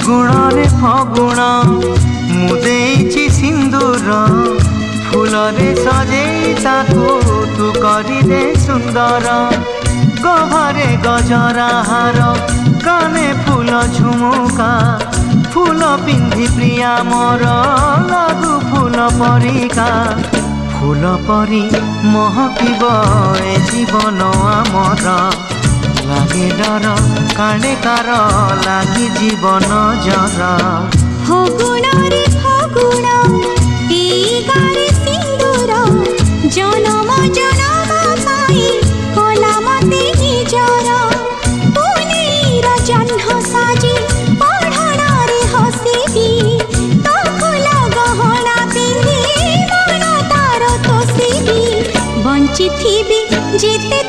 ଫଗୁଣରେ ଫଗୁଣ ମୁଁ ଦେଇଛି ସିନ୍ଦୁର ଫୁଲରେ ସଜେଇ ତାକୁ ତୁ କରିଦେ ସୁନ୍ଦର ଗଭାରେ ଗଜରା ହାର କାନେ ଫୁଲ ଝୁମୁକା ଫୁଲ ପିନ୍ଧି ପ୍ରିୟା ମୋର ଲାଗୁ ଫୁଲ ପରିକା ଫୁଲ ପରି ମହକିବ ଏ ଜୀବନ ଆମର লাগে ডর কাণে কার লাগি জীবন জর ফগুণরে ফগুণ এই গারে সিন্দুর জনম জনম পাই কলা মতে নিজর পুনেইর জহ্ন সাজি পঢ়ণরে হসিবি তো ফুল গহনা পিন্ধি মন তার তোষিবি বঞ্চিথিবি যেতে